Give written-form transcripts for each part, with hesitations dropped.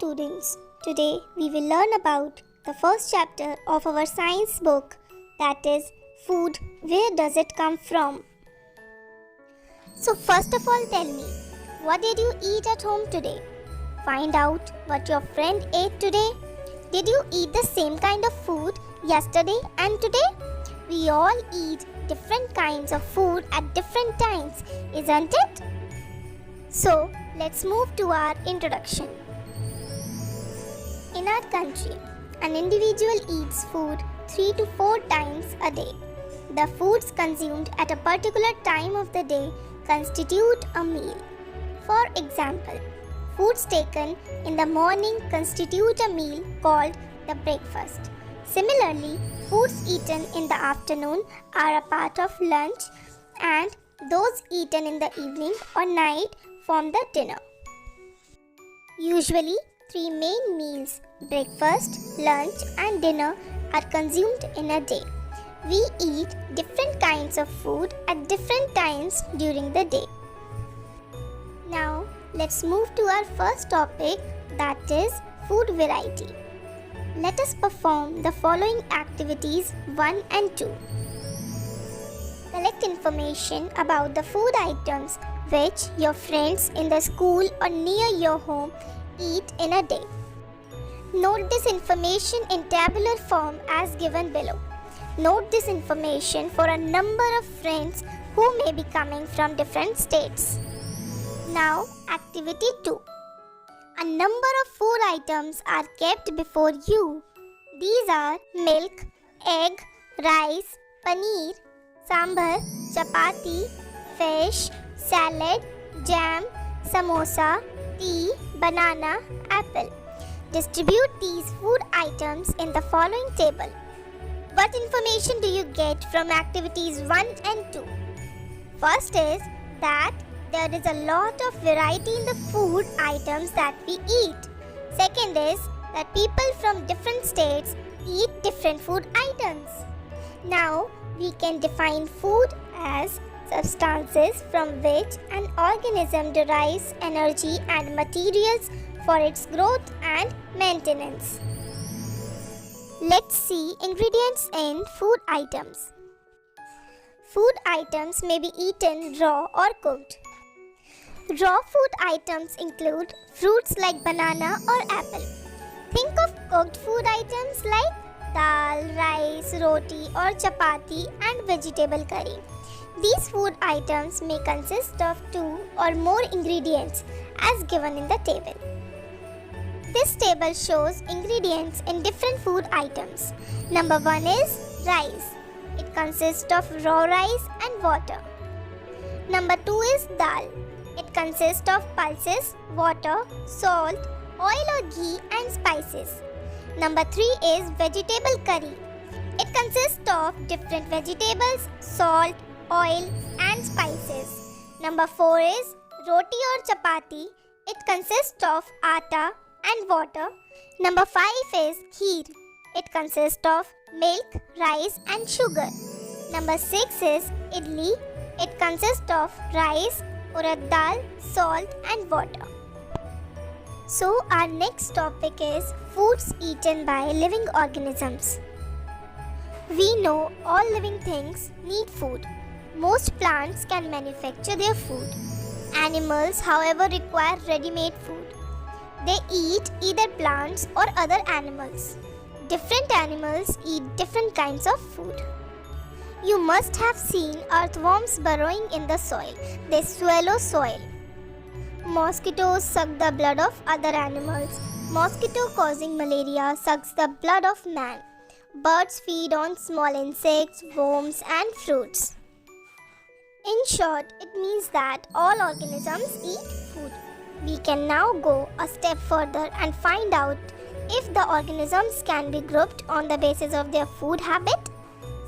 students. Today we will learn about the first chapter of our science book, that is food. Where does it come from? So first of all, tell me, what did you eat at home today? Find out what your friend ate today. Did you eat the same kind of food yesterday and today? We all eat different kinds of food at different times, isn't it? So let's move to our introduction. In our country, an individual eats food 3 to 4 times a day. The foods consumed at a particular time of the day constitute a meal. For example, foods taken in the morning constitute a meal called the breakfast. Similarly, foods eaten in the afternoon are a part of lunch, and those eaten in the evening or night form the dinner. Usually, 3 main meals, breakfast, lunch and dinner, are consumed in a day. We eat different kinds of food at different times during the day. Now, let's move to our first topic, that is food variety. Let us perform the following activities 1 and 2. Collect information about the food items which your friends in the school or near your home eat in a day. Note this information in tabular form as given below. Note this information for a number of friends who may be coming from different states. Now, activity 2. A number of food items are kept before you. These are milk, egg, rice, paneer, sambar, chapati, fish, salad, jam, samosa, tea, banana, apple. Distribute these food items in the following table. What information do you get from activities 1 and 2? First is that there is a lot of variety in the food items that we eat. Second is that people from different states eat different food items. Now, we can define food as substances from which an organism derives energy and materials for its growth and maintenance. Let's see ingredients in food items. Food items may be eaten raw or cooked. Raw food items include fruits like banana or apple. Think of cooked food items like dal, rice, roti or chapati and vegetable curry. These food items may consist of 2 or more ingredients as given in the table. This table shows ingredients in different food items. Number 1 is rice. It consists of raw rice and water. Number 2 is dal. It consists of pulses, water, salt, oil or ghee and spices. Number 3 is vegetable curry. It consists of different vegetables, salt, oil and spices. Number 4 is roti or chapati. It consists of atta and water. Number 5 is kheer. It consists of milk, rice and sugar. Number 6 is idli. It consists of rice, urad dal, salt and water. So our next topic is foods eaten by living organisms. We know all living things need food. Most plants can manufacture their food. Animals, however, require ready-made food. They eat either plants or other animals. Different animals eat different kinds of food. You must have seen earthworms burrowing in the soil. They swallow soil. Mosquitoes suck the blood of other animals. Mosquito causing malaria sucks the blood of man. Birds feed on small insects, worms and fruits. In short, it means that all organisms eat food. We can now go a step further and find out if the organisms can be grouped on the basis of their food habit.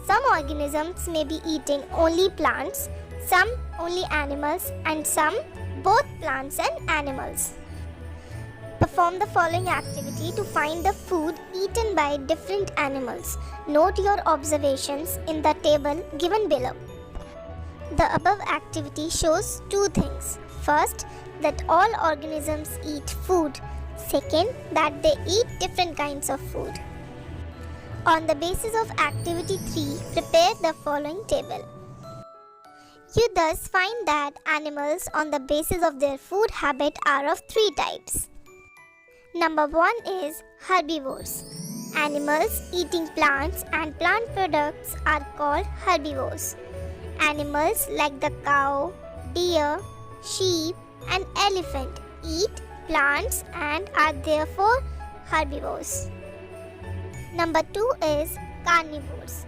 Some organisms may be eating only plants, some only animals and some both plants and animals. Perform the following activity to find the food eaten by different animals. Note your observations in the table given below. The above activity shows 2 things. First, that all organisms eat food. Second, that they eat different kinds of food. On the basis of activity 3, prepare the following table. You thus find that animals on the basis of their food habit are of 3 types. Number 1 is herbivores. Animals eating plants and plant products are called herbivores. Animals like the cow, deer, sheep, and elephant eat plants and are therefore herbivores. Number 2 is carnivores.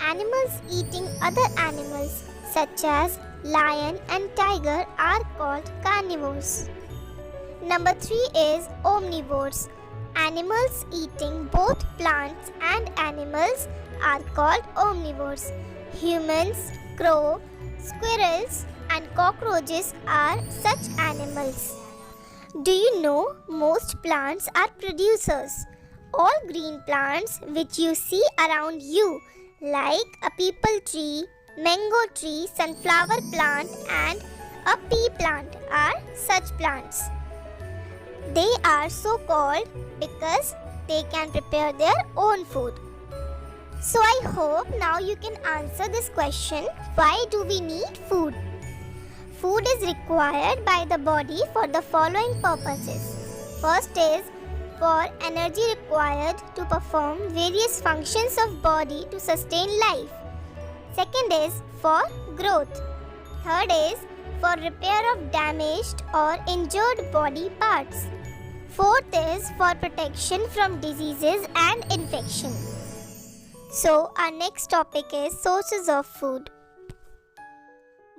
Animals eating other animals such as lion and tiger are called carnivores. Number 3 is omnivores. Animals eating both plants and animals are called omnivores. Humans, crow, squirrels, and cockroaches are such animals. Do you know most plants are producers? All green plants which you see around you, like a peepal tree, mango tree, sunflower plant, and a pea plant, are such plants. They are so called because they can prepare their own food. So I hope now you can answer this question, why do we need food? Food is required by the body for the following purposes. First is for energy required to perform various functions of body to sustain life. Second is for growth. Third is for repair of damaged or injured body parts. Fourth is for protection from diseases and infection. So our next topic is sources of food.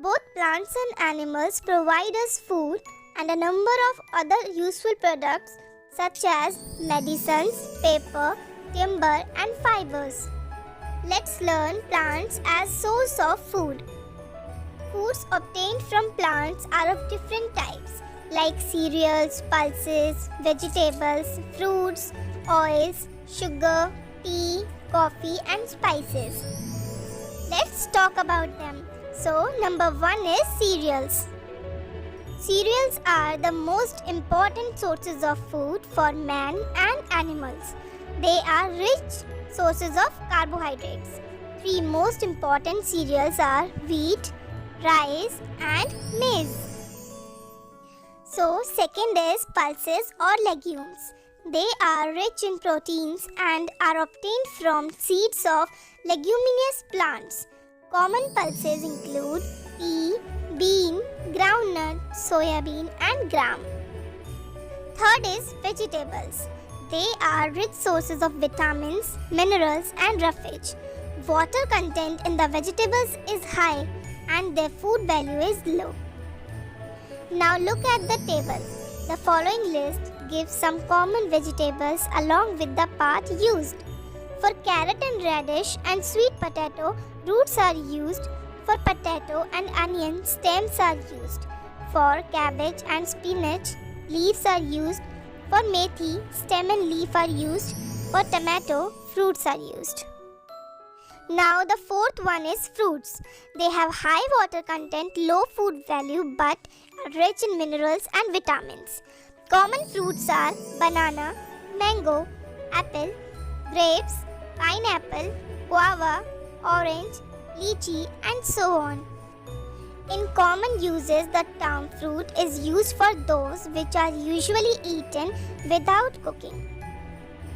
Both plants and animals provide us food and a number of other useful products such as medicines, paper, timber, and fibers. Let's learn plants as source of food. Foods obtained from plants are of different types like cereals, pulses, vegetables, fruits, oils, sugar, tea, coffee, and spices. Let's talk about them. So, number 1 is cereals. Cereals are the most important sources of food for man and animals. They are rich sources of carbohydrates. 3 most important cereals are wheat, rice, and maize. So, second is pulses or legumes. They are rich in proteins and are obtained from seeds of leguminous plants. Common pulses include pea, bean, groundnut, soya bean, and gram. Third is vegetables. They are rich sources of vitamins, minerals, and roughage. Water content in the vegetables is high and their food value is low. Now look at the table. The following list gives some common vegetables along with the part used. For carrot and radish and sweet potato, roots are used. For potato and onion, stems are used. For cabbage and spinach, leaves are used. For methi, stem and leaf are used. For tomato, fruits are used. Now the fourth one is fruits. They have high water content, low food value but are rich in minerals and vitamins. Common fruits are banana, mango, apple, grapes, pineapple, guava, orange, lychee, and so on. In common uses, the term fruit is used for those which are usually eaten without cooking.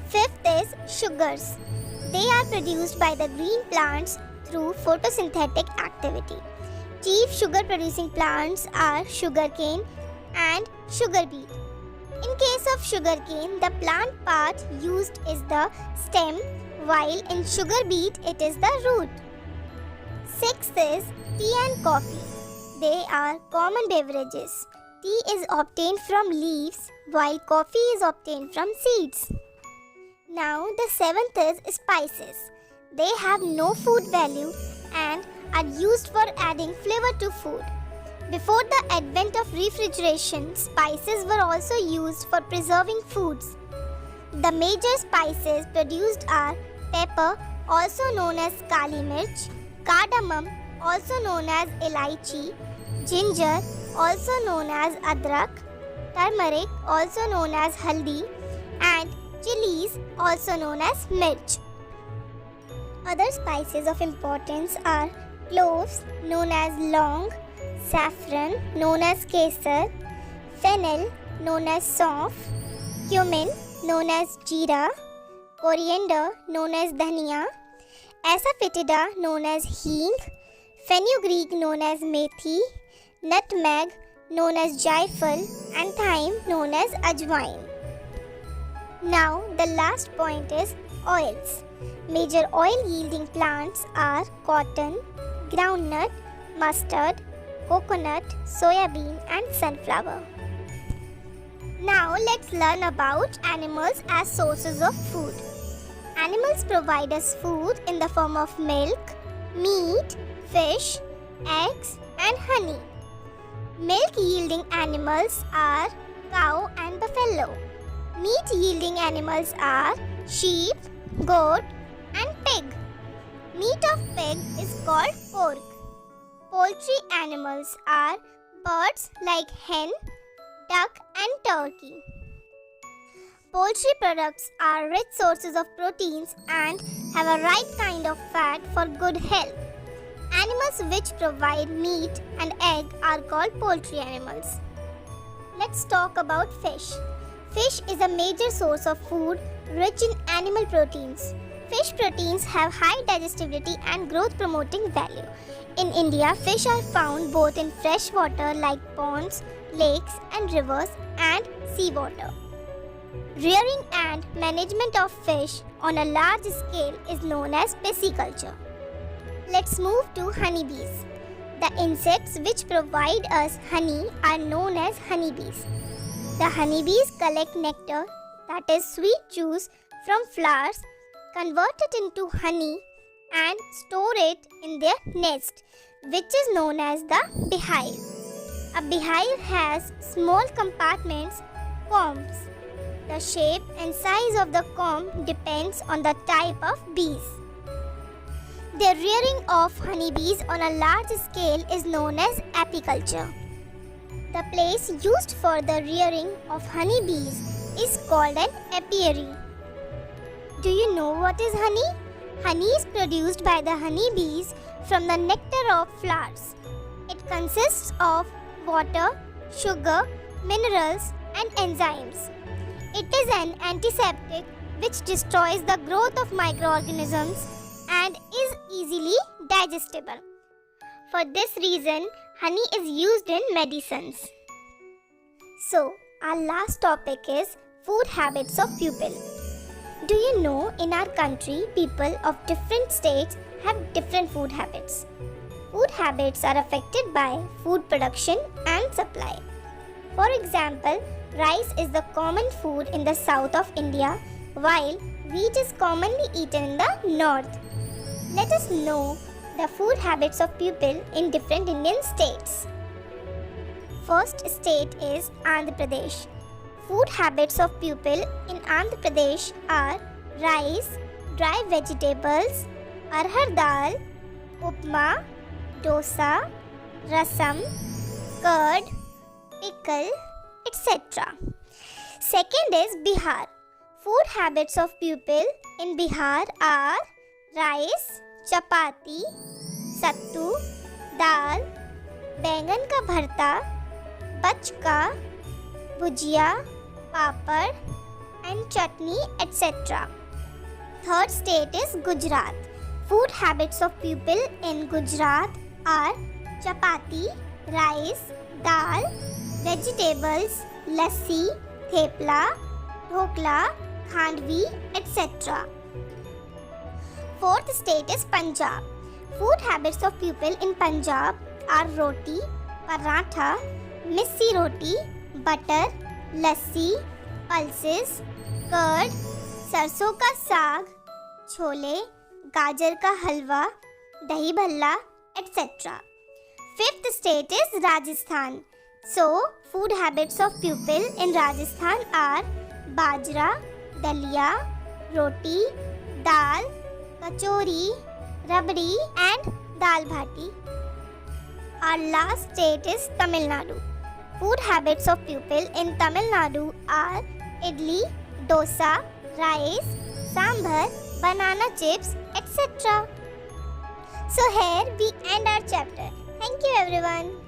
Fifth is sugars. They are produced by the green plants through photosynthetic activity. Chief sugar producing plants are sugarcane and sugar beet. In case of sugarcane, the plant part used is the stem, while in sugar beet it is the root. Sixth is tea and coffee. They are common beverages. Tea is obtained from leaves, while coffee is obtained from seeds. Now the seventh is spices. They have no food value and are used for adding flavor to food. Before the advent of refrigeration, spices were also used for preserving foods. The major spices produced are pepper, also known as kali mirch, cardamom, also known as elaichi, ginger, also known as adrak, turmeric also known as haldi, and chilies also known as mirch. Other spices of importance are cloves known as long, saffron known as kesar, fennel known as saunf, cumin known as jeera, coriander known as dhania, asafoetida known as hing, fenugreek known as methi, nutmeg known as jaifal, and thyme known as ajwain. Now the last point is oils. Major oil yielding plants are cotton, groundnut, mustard, coconut, soybean, and sunflower. Now let's learn about animals as sources of food. Animals provide us food in the form of milk, meat, fish, eggs, and honey. Milk yielding animals are cow and buffalo. Meat yielding animals are sheep, goat, and pig. Meat of pig is called pork. Poultry animals are birds like hen, duck, and turkey. Poultry products are rich sources of proteins and have a right kind of fat for good health. Animals which provide meat and egg are called poultry animals. Let's talk about fish. Fish is a major source of food rich in animal proteins. Fish proteins have high digestibility and growth promoting value. In India, fish are found both in fresh water like ponds, lakes and rivers, and seawater. Rearing and management of fish on a large scale is known as pisciculture. Let's move to honeybees. The insects which provide us honey are known as honeybees. The honeybees collect nectar, that is sweet juice, from flowers, convert it into honey, and store it in their nest, which is known as the beehive. A beehive has small compartments, combs. The shape and size of the comb depends on the type of bees. The rearing of honeybees on a large scale is known as apiculture. The place used for the rearing of honeybees is called an apiary. Do you know what is honey? Honey is produced by the honeybees from the nectar of flowers. It consists of water, sugar, minerals, and enzymes. It is an antiseptic which destroys the growth of microorganisms and is easily digestible. For this reason, honey is used in medicines. So, our last topic is food habits of people. Do you know in our country, people of different states have different food habits. Food habits are affected by food production and supply. For example, rice is the common food in the south of India, while wheat is commonly eaten in the north. Let us know the food habits of people in different Indian states. First state is Andhra Pradesh. Food habits of people in Andhra Pradesh are rice, dry vegetables, arhar dal, upma, dosa, rasam, curd, pickle, etc. Second is Bihar. Food habits of people in Bihar are rice, chapati, sattu, dal, बैंगन का भरता, बचका, भुजिया, papad, and chutney, etc. Third state is Gujarat. Food habits of people in Gujarat are chapati, rice, dal, vegetables, lassi, thepla, dhokla, khandvi, etc. Fourth state is Punjab. Food habits of people in Punjab are roti, paratha, missi roti, butter, lassi, pulses, curd, सरसों का साग, छोले, गाजर का हलवा, दही Bhalla, etc. Fifth state is Rajasthan. So, food habits of people in Rajasthan are bajra, dalia, roti, dal, kachori, rabdi, and dal bhati. Our last state is Tamil Nadu. food habits of people in Tamil Nadu are idli, dosa, rice, sambar, banana chips, etc. So here we end our chapter. Thank you everyone.